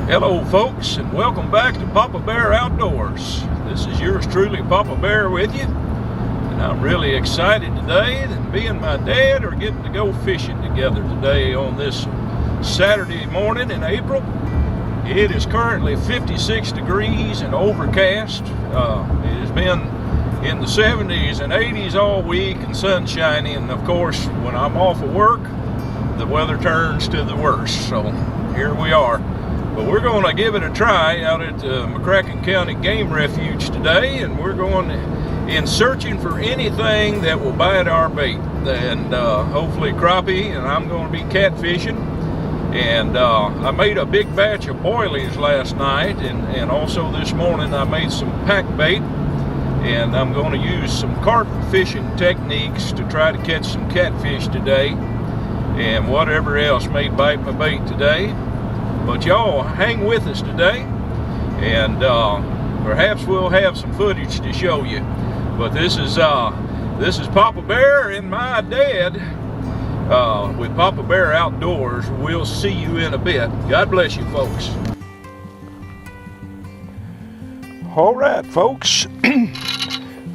Hello folks, and welcome back to Papa Bear Outdoors. This is yours truly, Papa Bear, with you. And I'm really excited today that me and my dad are getting to go fishing together today on this Saturday morning in April. It is currently 56 degrees and overcast. It has been in the 70s and 80s all week and sunshiny, and of course when I'm off of work the weather turns to the worst. So here we are. But we're going to give it a try out at McCracken County Game Refuge today, and we're going in searching for anything that will bite our bait, and hopefully crappie, and I'm going to be catfishing. And I made a big batch of boilies last night, and also this morning I made some pack bait, and I'm going to use some carp fishing techniques to try to catch some catfish today and whatever else may bite my bait today. But y'all hang with us today, and perhaps we'll have some footage to show you. But this is Papa Bear and my dad with Papa Bear Outdoors. We'll see you in a bit. God bless you, folks. All right, folks.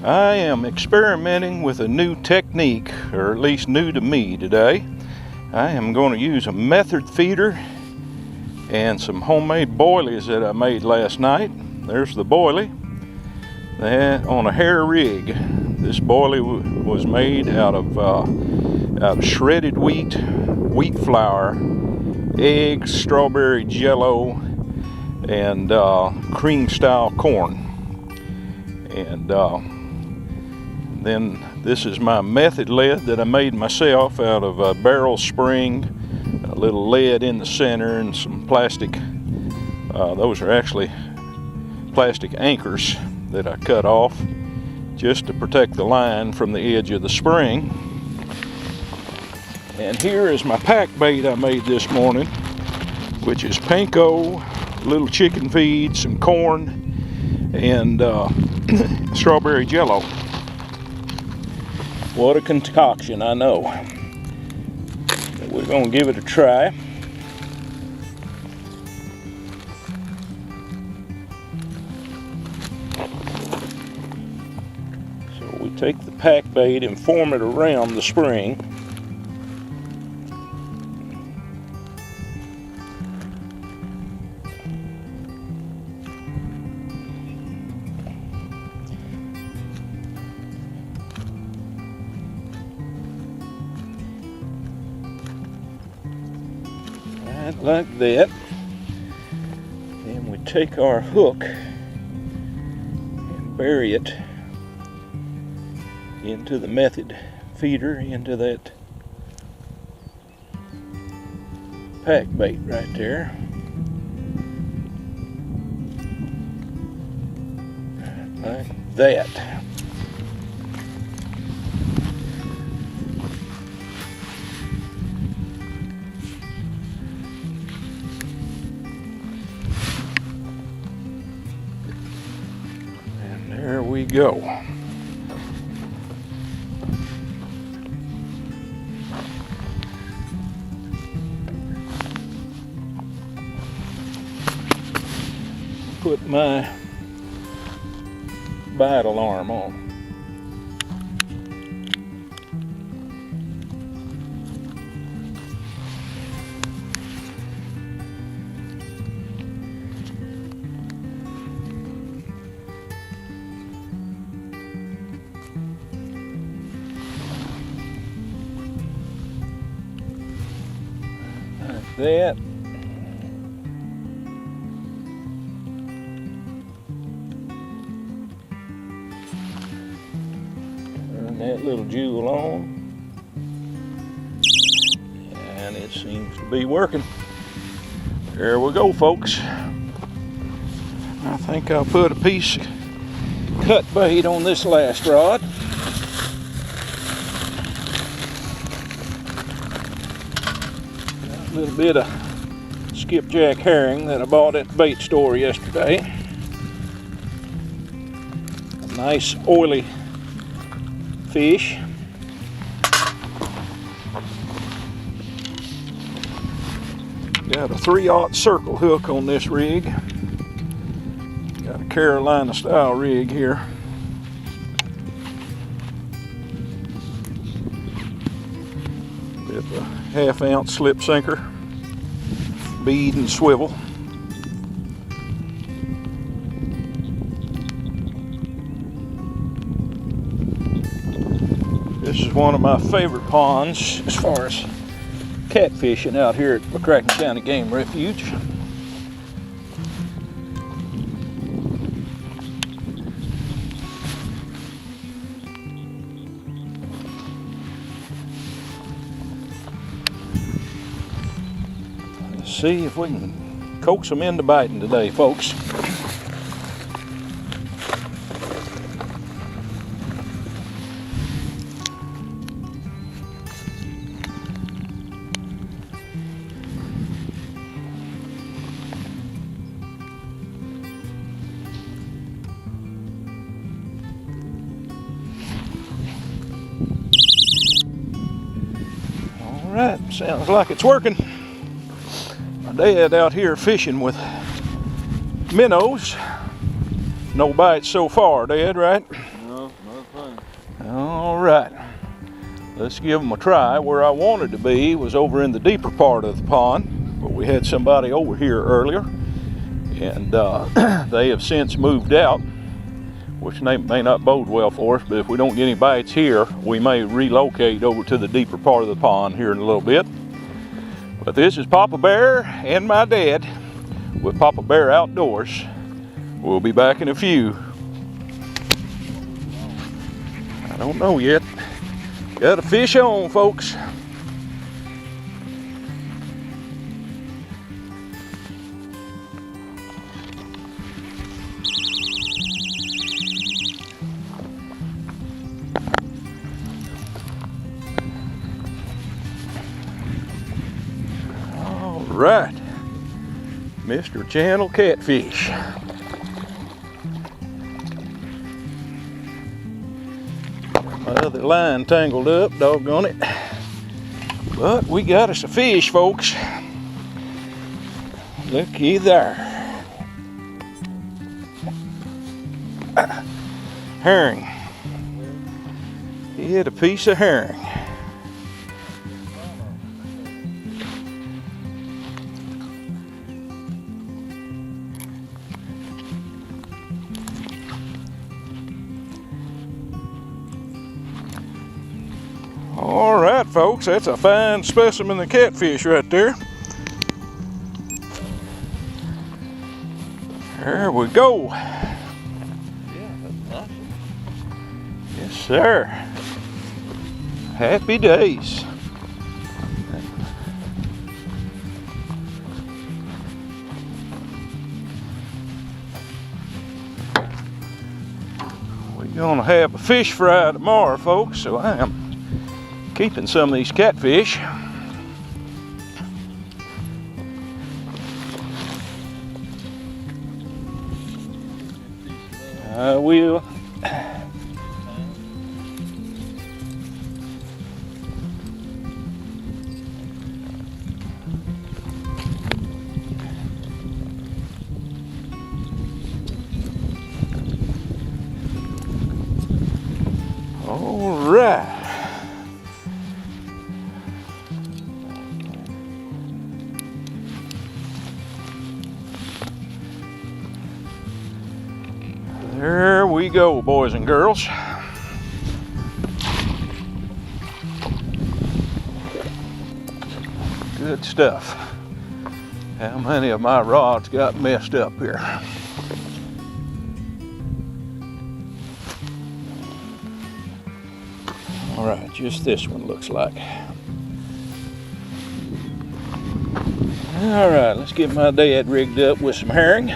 I am experimenting with a new technique, or at least new to me today. I am going to use a method feeder and some homemade boilies that I made last night. There's the boilie, that on a hair rig. This boilie was made out of shredded wheat flour, eggs, strawberry jello, and cream style corn. And then this is my method lead that I made myself out of a barrel spring, a little lead in the center, and some plastic. Those are actually plastic anchors that I cut off just to protect the line from the edge of the spring. And here is my pack bait I made this morning, which is panko, little chicken feed, some corn, and strawberry jello. What a concoction, I know. We're going to give it a try. So we take the pack bait and form it around the spring. Like that. Then we take our hook and bury it into the method feeder, into that pack bait right there. Like that. There we go. Put my bite alarm on. That. Turn that little jewel on, and it seems to be working. There we go, folks. I think I'll put a piece of cut bait on this last rod. A little bit of skipjack herring that I bought at the bait store yesterday. A nice oily fish. Got a 3/0 circle hook on this rig. Got a Carolina style rig here. With a 1/2 ounce slip sinker, bead and swivel. This is one of my favorite ponds as far as catfishing out here at McCracken County Game Refuge. Let's see if we can coax them into biting today, folks. All right, sounds like it's working. My dad out here fishing with minnows. No bites so far, Dad, right? No, not fun. All right, let's give them a try. Where I wanted to be was over in the deeper part of the pond, but we had somebody over here earlier, and they have since moved out, which may not bode well for us, but if we don't get any bites here, we may relocate over to the deeper part of the pond here in a little bit. But this is Papa Bear and my dad with Papa Bear Outdoors. We'll be back in a few. I don't know yet. Got a fish on, folks. Right, Mr. Channel Catfish. My other line tangled up, doggone it. But we got us a fish, folks. Looky there. Herring. He hit a piece of herring. All right, folks, that's a fine specimen of catfish right there. There we go. Yeah, that's awesome. Yes, sir. Happy days. We're gonna have a fish fry tomorrow, folks, so I am keeping some of these catfish. I will. All right. There we go, boys and girls. Good stuff. How many of my rods got messed up here? All right, just this one looks like. All right, let's get my dad rigged up with some herring.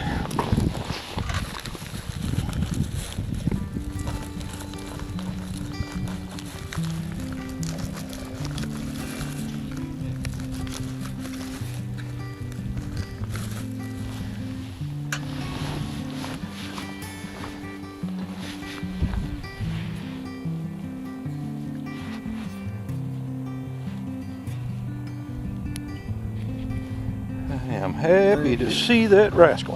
I am happy to see that rascal.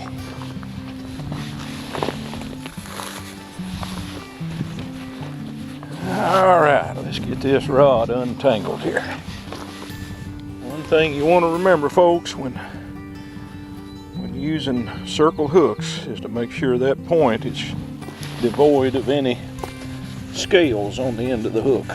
All right, let's get this rod untangled here. One thing you want to remember, folks, when using circle hooks is to make sure that point is devoid of any scales on the end of the hook.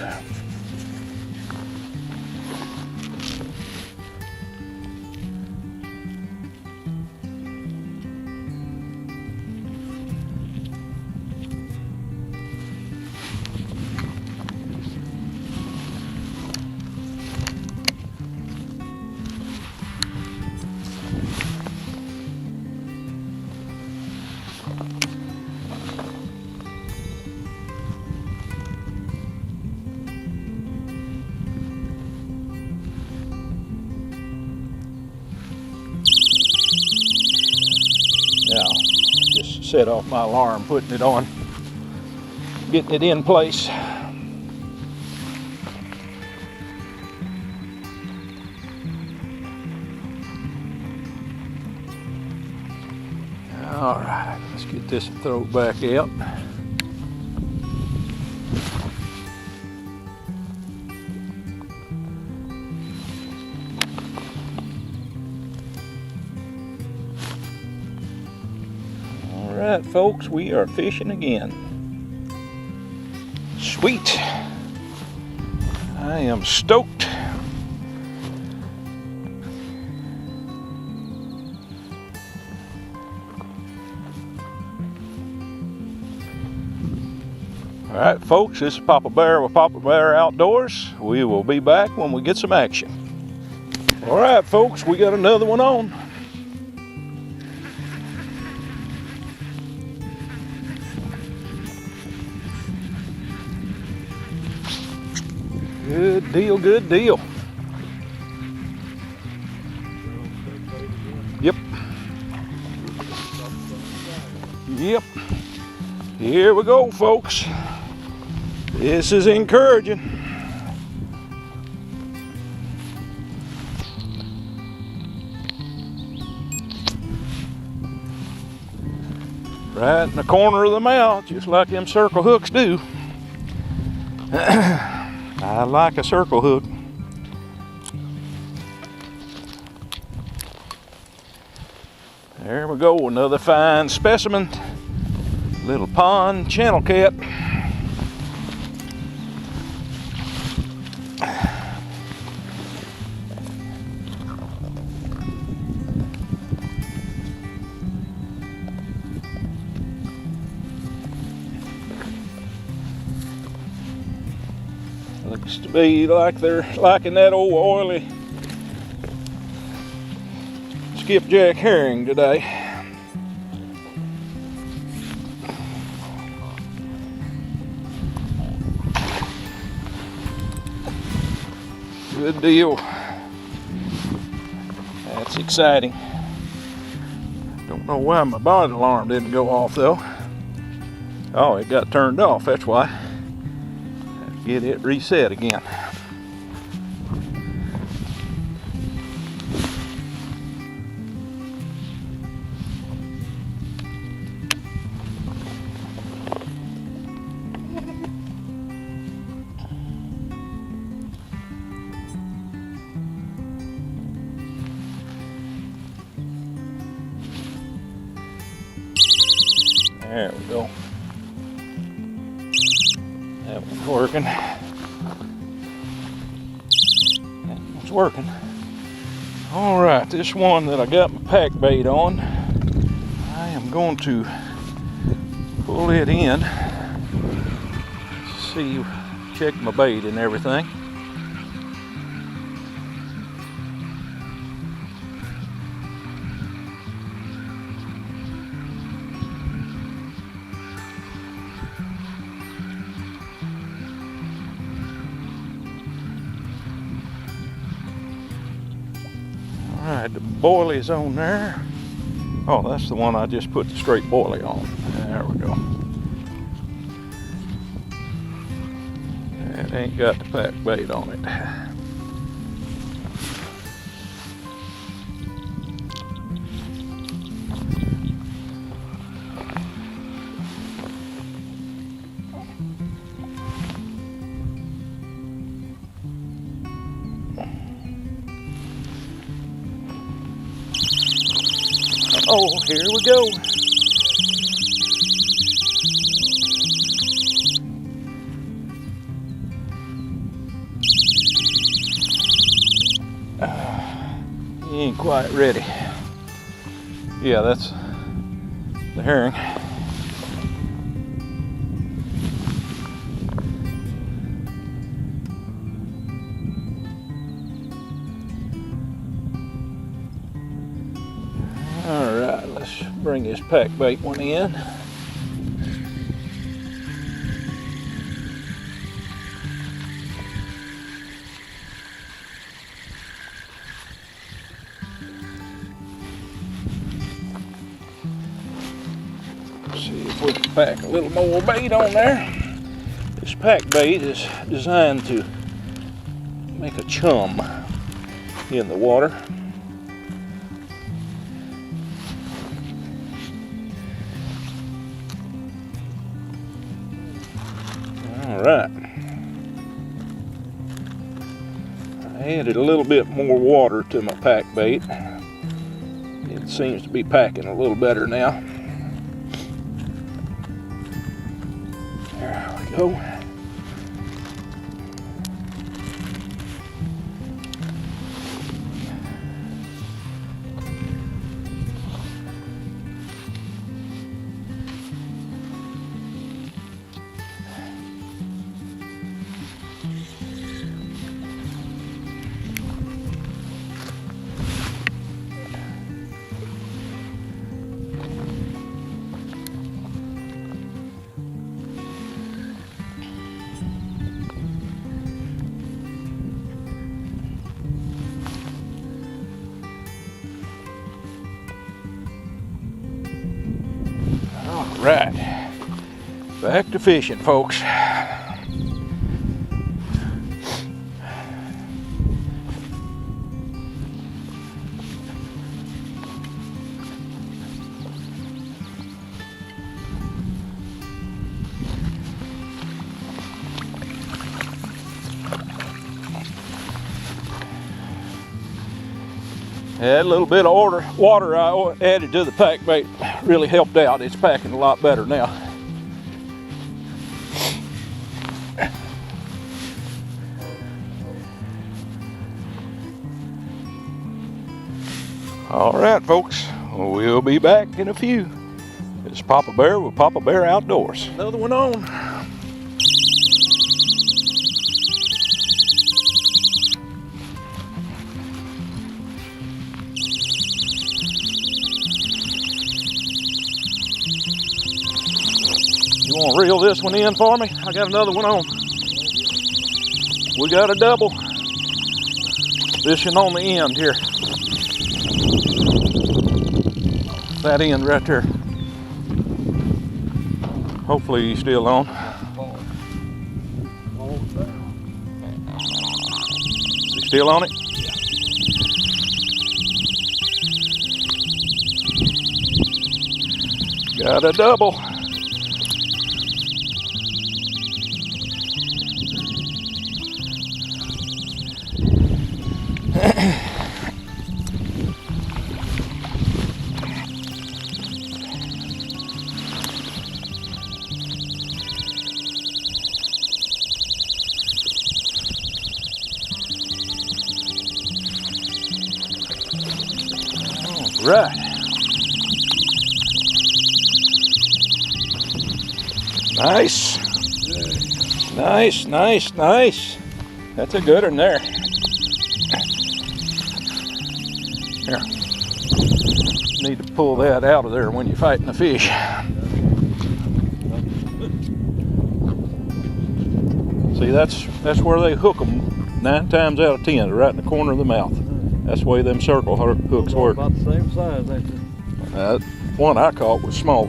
Now, just set off my alarm, putting it on, getting it in place. All right, let's get this and throw it back out. All right, folks, we are fishing again. Sweet. I am stoked. All right, folks, this is Papa Bear with Papa Bear Outdoors. We will be back when we get some action. All right, folks, we got another one on. Good deal, good deal. Yep. Yep. Here we go, folks. This is encouraging. Right in the corner of the mouth, just like them circle hooks do. I like a circle hook. There we go, another fine specimen. Little pond channel cat. Looks to be like they're liking that old oily skipjack herring today. Good deal. That's exciting. Don't know why my bonnet alarm didn't go off though. Oh, it got turned off, that's why. Get it reset again. There we go. That one's working. That one's working. All right, this one that I got my pack bait on, I am going to pull it in, see, check my bait and everything. All right, the boilie's on there. Oh, that's the one I just put the straight boilie on. There we go. It ain't got the pack bait on it. Oh, here we go. He ain't quite ready. Yeah, that's the herring. All right, let's bring this pack bait one in. See if we can pack a little more bait on there. This pack bait is designed to make a chum in the water. All right. I added a little bit more water to my pack bait. It seems to be packing a little better now. There we go. Right, back to fishing, folks. Yeah, a little bit of water I added to the pack bait really helped out. It's packing a lot better now. All right, folks, we'll be back in a few. It's Papa Bear with Papa Bear Outdoors. Another one on. You want to reel this one in for me? I got another one on. We got a double. Fishing on the end here. That end right there. Hopefully he's still on. Is he still on it? Got a double. Right. Nice. Nice, nice, nice. That's a good one there. Here. Need to pull that out of there when you're fighting the fish. See, that's where they hook them 9 times out of 10, right in the corner of the mouth. That's the way them circle hooks work. About the same size, ain't it? That one I caught was small.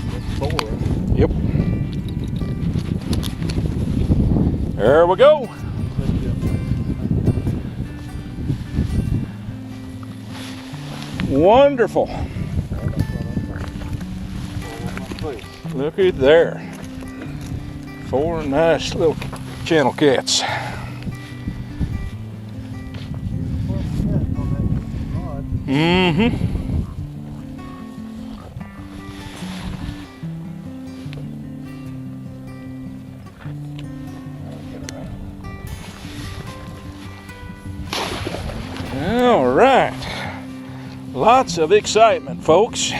That's 4, right? Yep. There we go. Wonderful. Look at there. 4 nice little channel cats. Mm-hmm. All right. Lots of excitement, folks.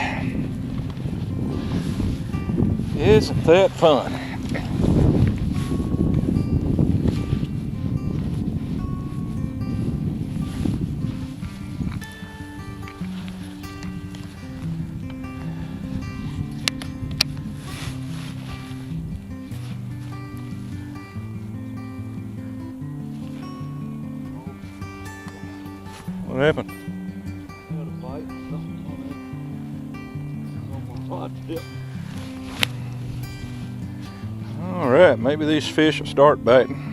Isn't that fun? What happened? Had a bite, something on my rod tip. All right, maybe these fish will start biting.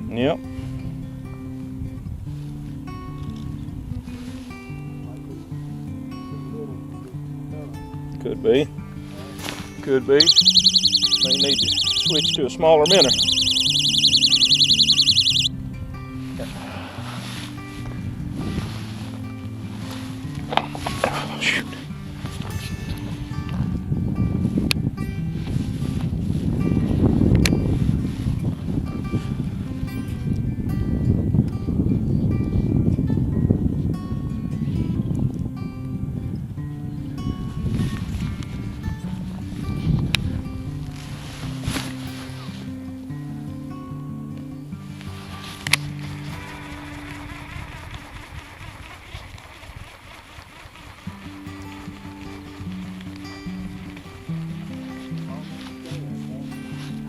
Yep. Could be. Could be. May need to switch to a smaller minnow. Oh, shoot.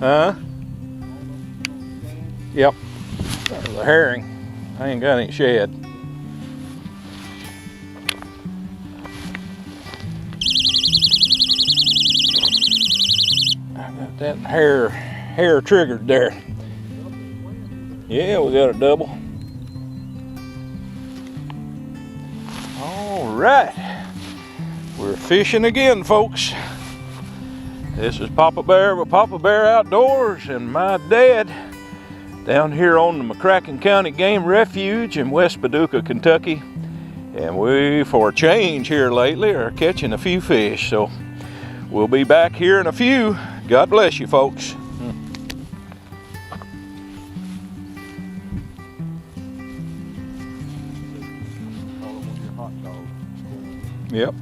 Huh? Yep. There's a herring. I ain't got any shad. I got that hair triggered there. Yeah, we got a double. All right. We're fishing again, folks. This is Papa Bear with Papa Bear Outdoors and my dad down here on the McCracken County Game Refuge in West Paducah, Kentucky. And we, for a change here lately, are catching a few fish. So we'll be back here in a few. God bless you, folks. Yep.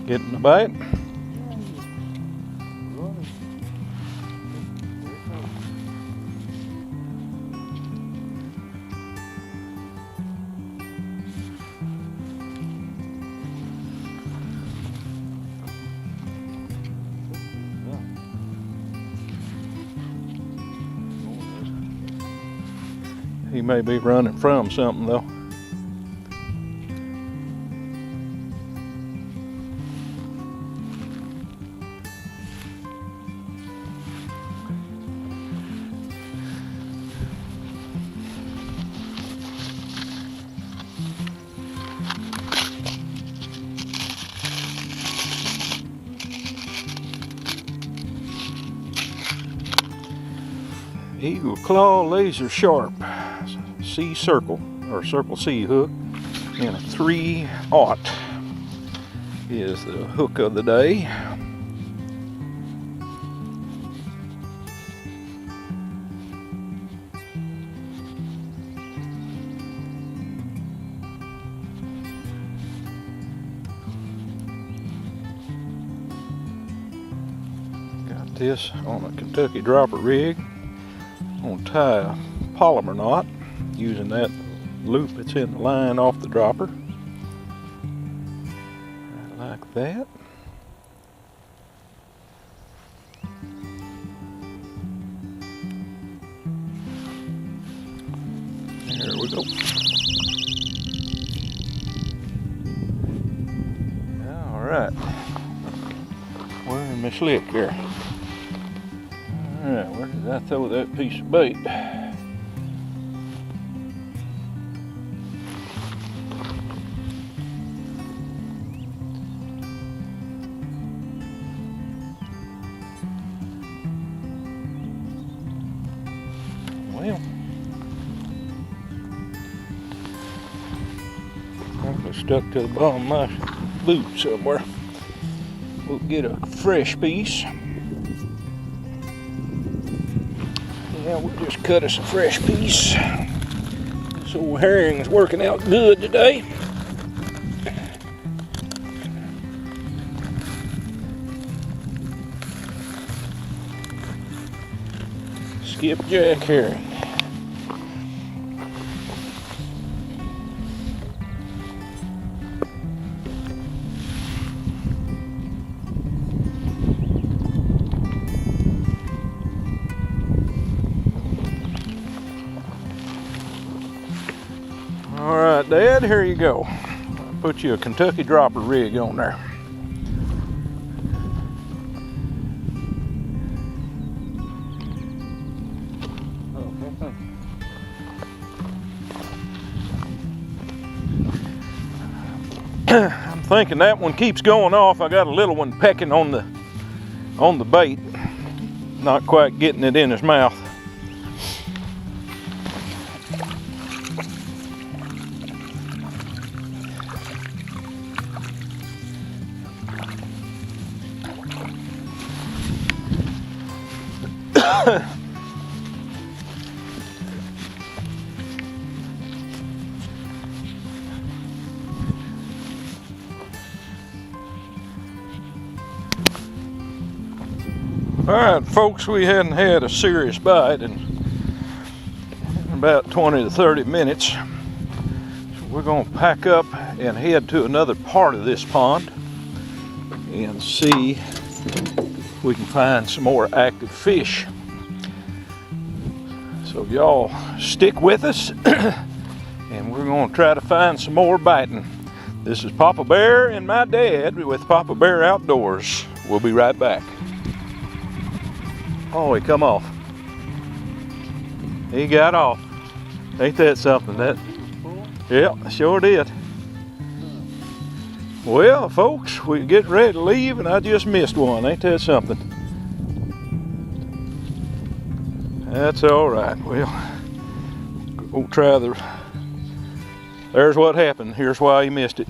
Getting the bite. He may be running from something though. Eagle Claw Laser Sharp C Circle or Circle C hook and a 3/0 is the hook of the day. this on a Kentucky dropper rig. I'm going to tie a polymer knot using that loop that's in the line off the dropper. Right like that. There we go. All right. Where's my slick here? All right, where did I throw that piece of bait? Well, probably stuck to the bottom of my boot somewhere. We'll get a fresh piece. Yeah, we'll just cut us a fresh piece. This old herring's working out good today. Skipjack herring. All right, Dad, here you go. I'll put you a Kentucky dropper rig on there. I'm thinking that one keeps going off. I got a little one pecking on the bait, not quite getting it in his mouth. All right, folks, we hadn't had a serious bite in about 20 to 30 minutes. So we're going to pack up and head to another part of this pond and see if we can find some more active fish. So y'all stick with us and we're going to try to find some more biting. This is Papa Bear and my dad with Papa Bear Outdoors. We'll be right back. Oh, he come off. He got off. Ain't that something? That? Yeah, sure did. Well, folks, we're getting ready to leave and I just missed one. Ain't that something? That's all right. Well, we'll try there's what happened. Here's why he missed it.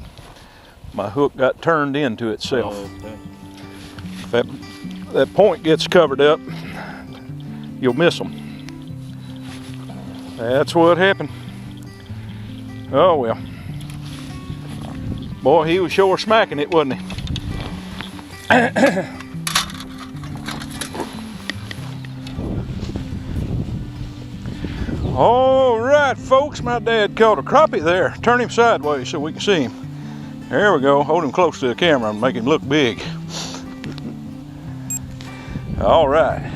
My hook got turned into itself. If that point gets covered up, you'll miss them. That's what happened. Oh well. Boy, he was sure smacking it, wasn't he? All right, folks, my dad caught a crappie there. Turn him sideways so we can see him. There we go. Hold him close to the camera and make him look big. All right.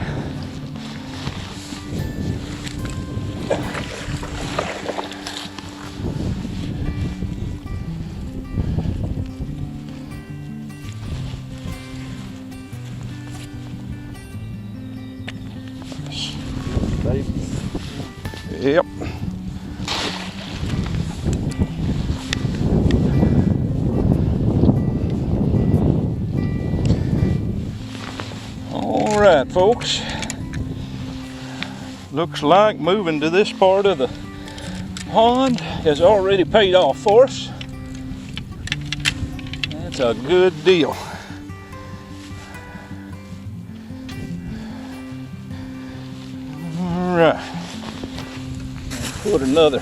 Yep. All right, folks. Looks like moving to this part of the pond has already paid off for us. That's a good deal. All right. Put another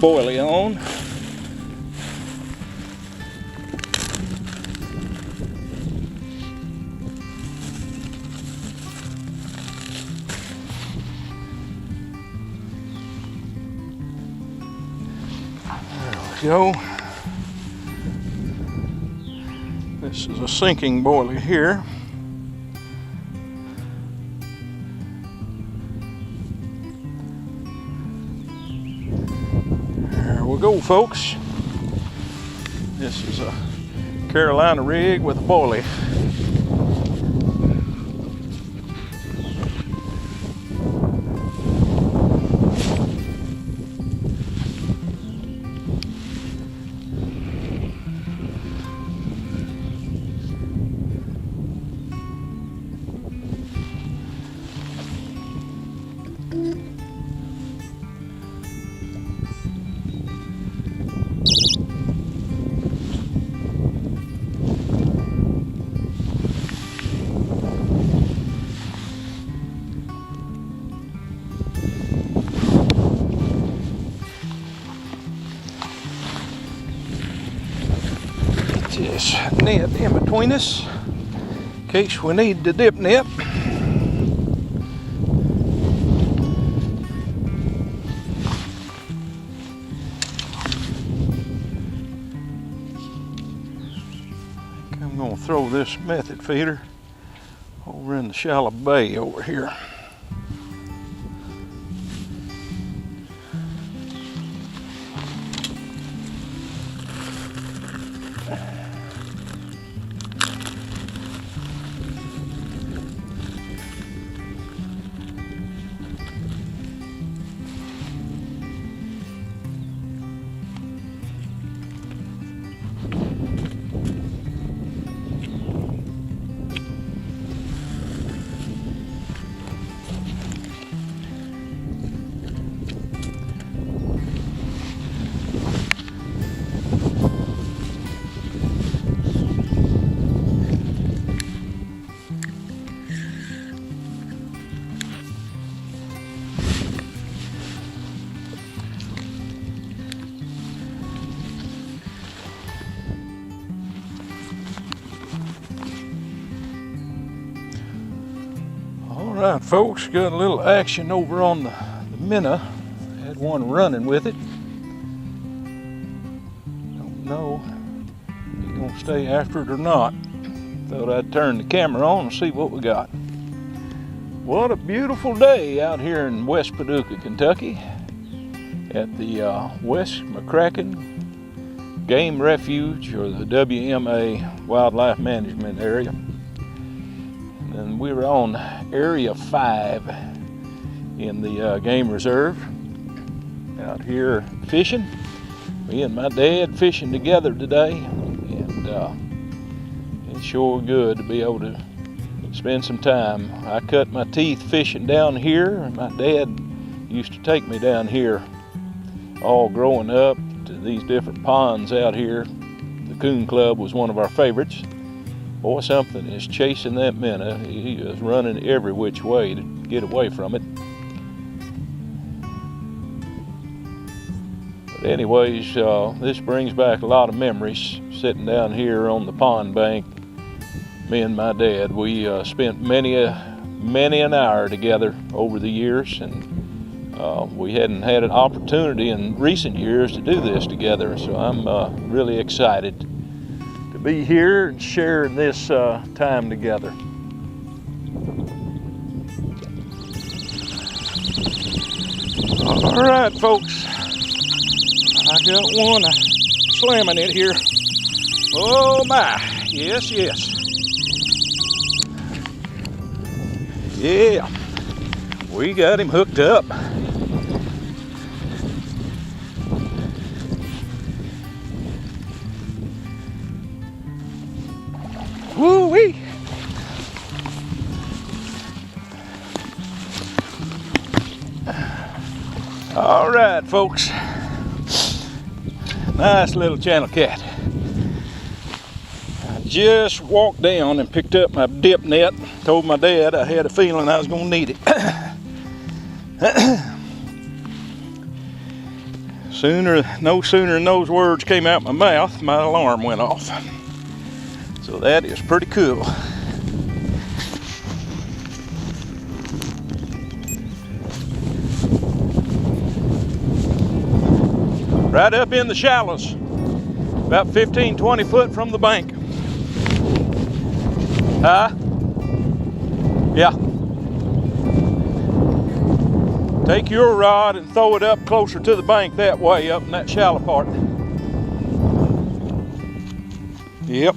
boilie on. go. This is a sinking boilie here. There we go, folks. This is a Carolina rig with a boilie. This net in between us in case we need the dip net. I'm going to throw this method feeder over in the shallow bay over here. All right, folks, got a little action over on the minnow. Had one running with it. Don't know if he's gonna stay after it or not. Thought I'd turn the camera on and see what we got. What a beautiful day out here in West Paducah, Kentucky at the West McCracken Game Refuge, or the WMA Wildlife Management Area. And we were on Area 5 in the game reserve out here fishing. Me and my dad fishing together today, and it's sure good to be able to spend some time. I cut my teeth fishing down here, and my dad used to take me down here all growing up to these different ponds out here. The Coon Club was one of our favorites. Boy, something is chasing that minnow. He is running every which way to get away from it. But anyways, this brings back a lot of memories. Sitting down here on the pond bank, me and my dad, we spent many an hour together over the years, and we hadn't had an opportunity in recent years to do this together. So I'm really excited to be here and share this time together. All right, folks, I got one slamming it here. Oh my, yes, yes. Yeah, we got him hooked up. Woo-wee! All right, folks. Nice little channel cat. I just walked down and picked up my dip net. Told my dad I had a feeling I was going to need it. No sooner than those words came out my mouth, my alarm went off. So that is pretty cool. Right up in the shallows, about 15, 20 foot from the bank. Huh? Yeah. Take your rod and throw it up closer to the bank that way, up in that shallow part. Yep.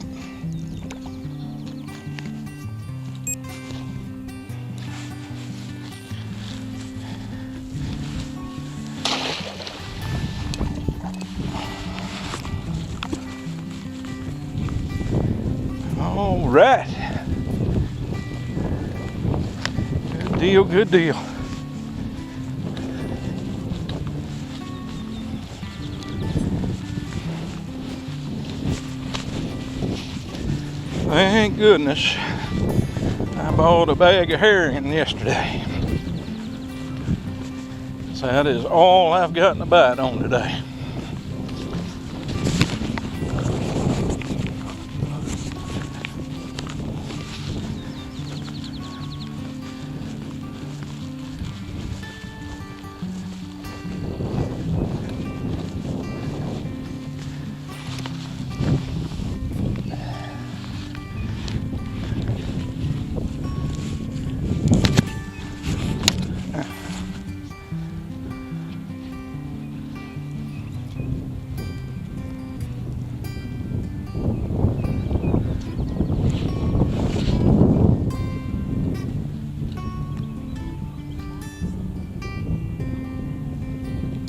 All right. Good deal, good deal. Thank goodness I bought a bag of herring yesterday. So that is all I've gotten a bite on today.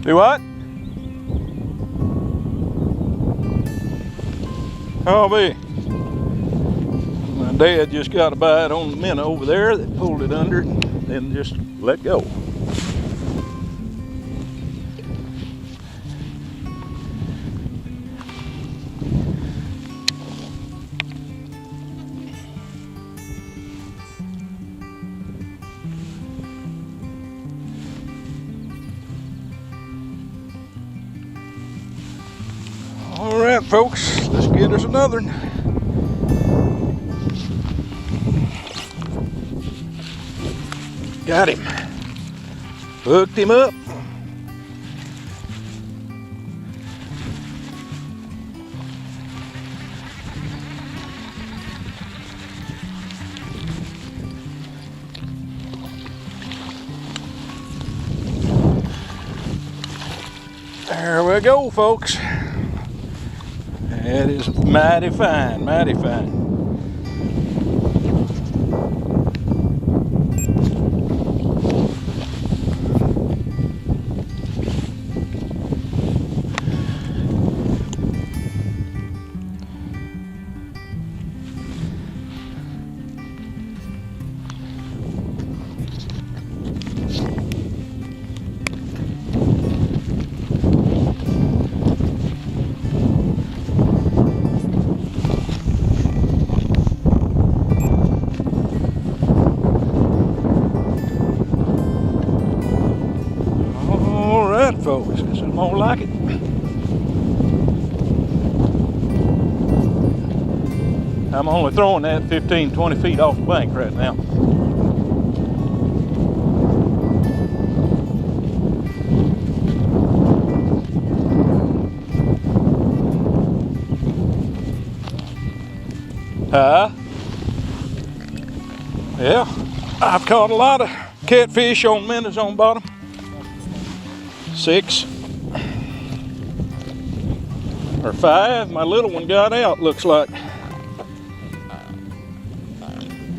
Do what? Oh, be. My dad just got a bite on the minnow over there that pulled it under it and then just let go. All right, folks, let's get us another one. Got him. Hooked him up. There we go, folks. That is mighty fine, mighty fine. Folks, this is more like it. I'm only throwing that 15, 20 feet off the bank right now. Yeah, I've caught a lot of catfish on minnows on bottom. 6 or 5. My little one got out, looks like.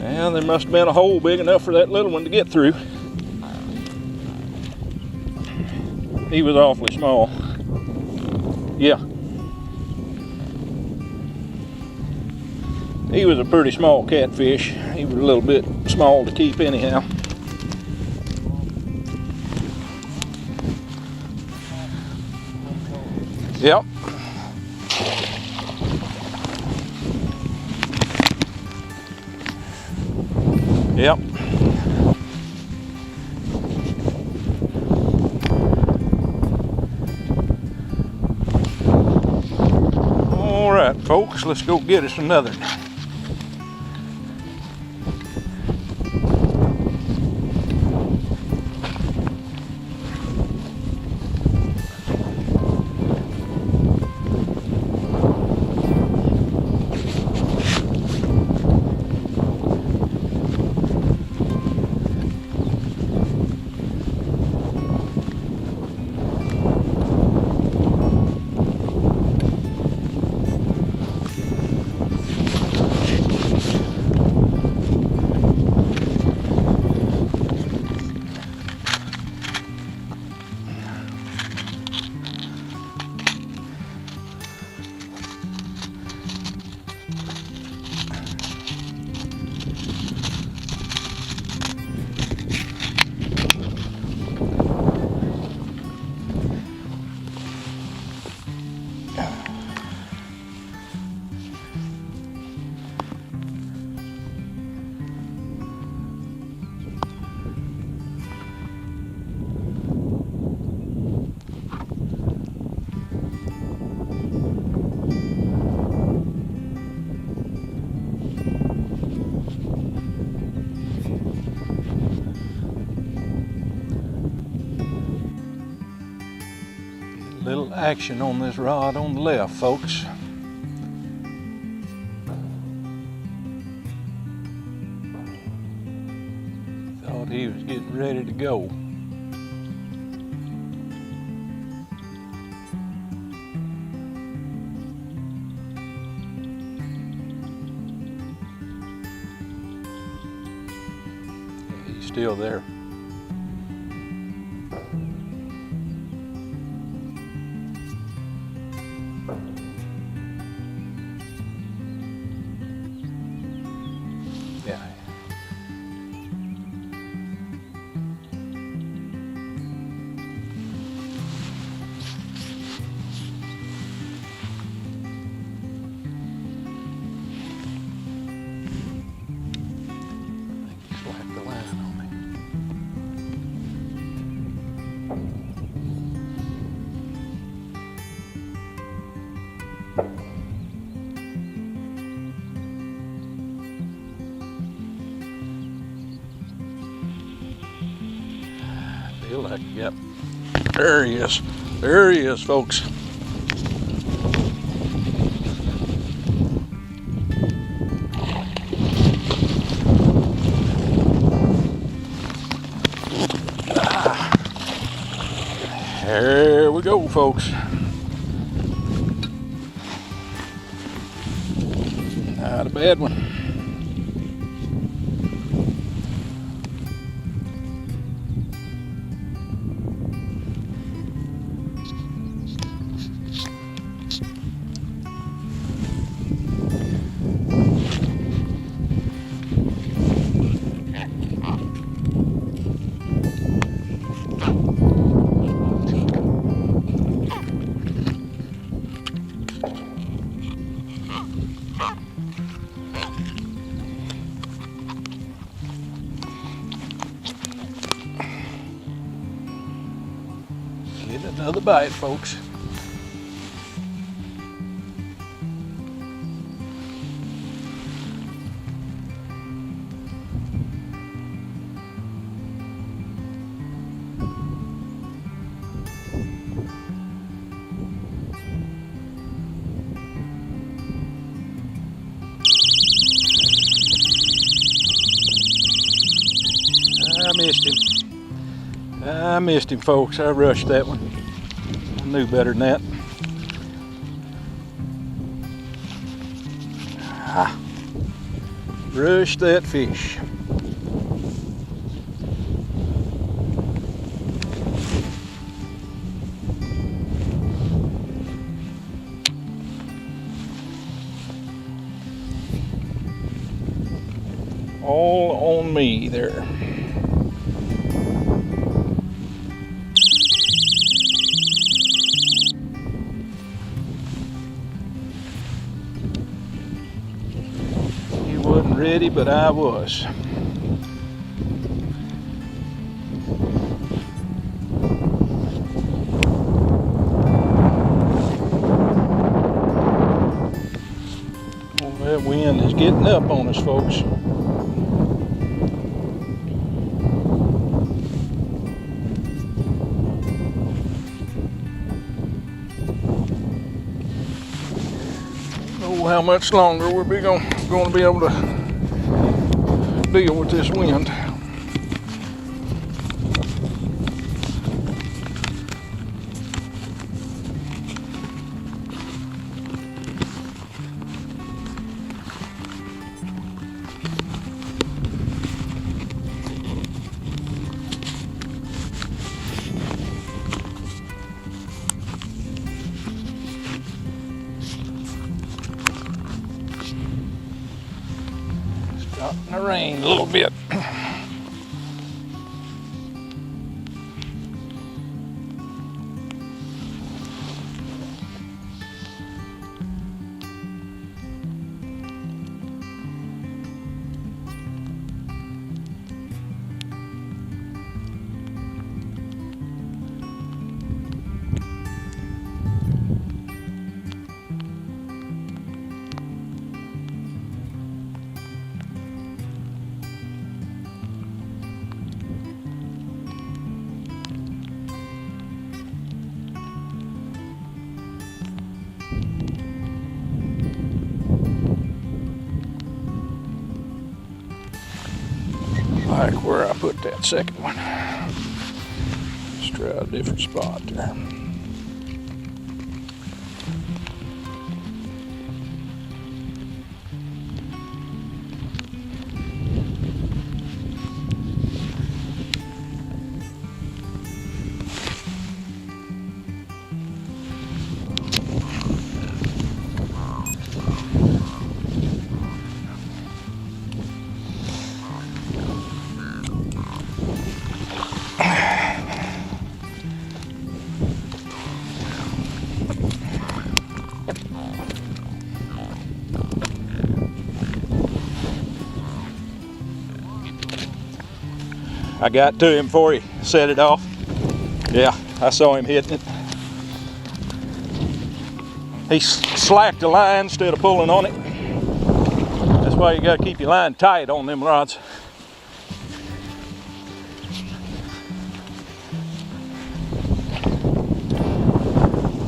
And there must have been a hole big enough for that little one to get through. He was awfully small. Yeah. He was a pretty small catfish. He was a little bit small to keep anyhow. Yep. Yep. All right, folks, let's go get us another. Little action on this rod on the left, folks. Thought he was getting ready to go. He's still there. Yeah. I think he slapped the line on me. Feel like, yep. There he is. There he is, folks. There we go, folks. Not a bad one. Get another bite, folks. I missed him, folks. I rushed that one. I knew better than that. Rushed that fish. All on me there. He wasn't ready, but I was. Well, that wind is getting up on us, folks. How much longer we'll be going to be able to deal with this wind. Starting to rain a little bit. put that second one. Let's try a different spot there. I got to him before he set it off. Yeah, I saw him hitting it. He slacked the line instead of pulling on it. That's why you got to keep your line tight on them rods.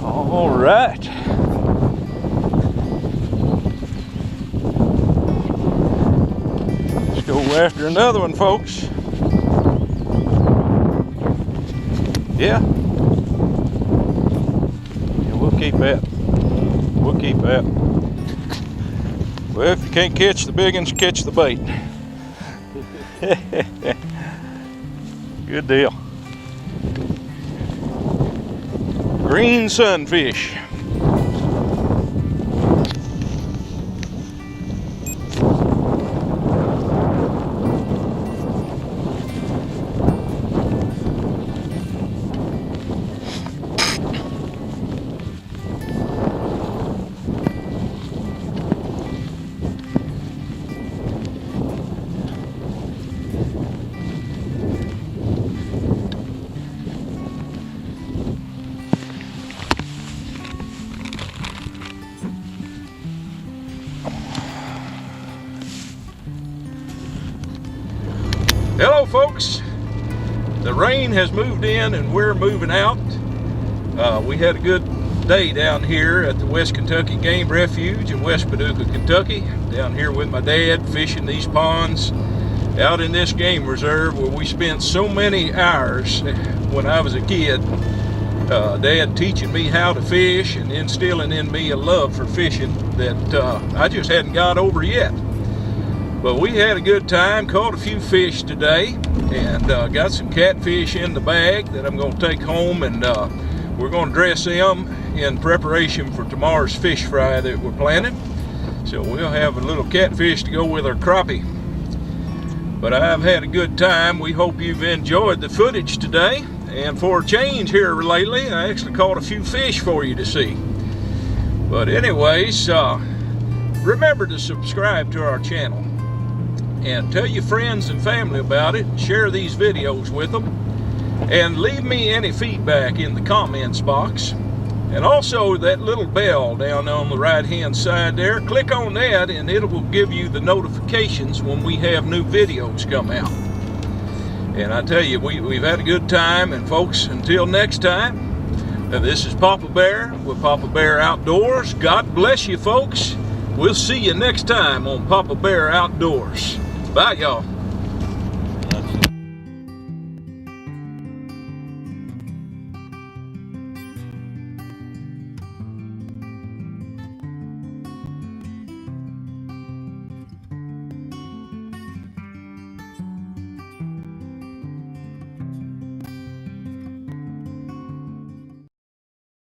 All right. Let's go after another one, folks. Yeah, we'll keep that. We'll keep that. Well, if you can't catch the big ones, catch the bait. Good deal. Green sunfish. Hello folks, the rain has moved in and we're moving out. We had a good day down here at the West Kentucky Game Refuge in West Paducah, Kentucky. Down here with my dad fishing these ponds out in this game reserve where we spent so many hours when I was a kid. Dad teaching me how to fish and instilling in me a love for fishing that I just hadn't got over yet. But we had a good time, caught a few fish today, and got some catfish in the bag that I'm going to take home, and we're going to dress them in preparation for tomorrow's fish fry that we're planning. So we'll have a little catfish to go with our crappie. But I've had a good time. We hope you've enjoyed the footage today. And for a change here lately, I actually caught a few fish for you to see. But anyways, remember to subscribe to our channel. And tell your friends and family about it. Share these videos with them. And leave me any feedback in the comments box. And also that little bell down on the right hand side there. Click on that and it will give you the notifications when we have new videos come out. And I tell you, we've had a good time. And folks, until next time, this is Papa Bear with Papa Bear Outdoors. God bless you folks. We'll see you next time on Papa Bear Outdoors. Bye, y'all.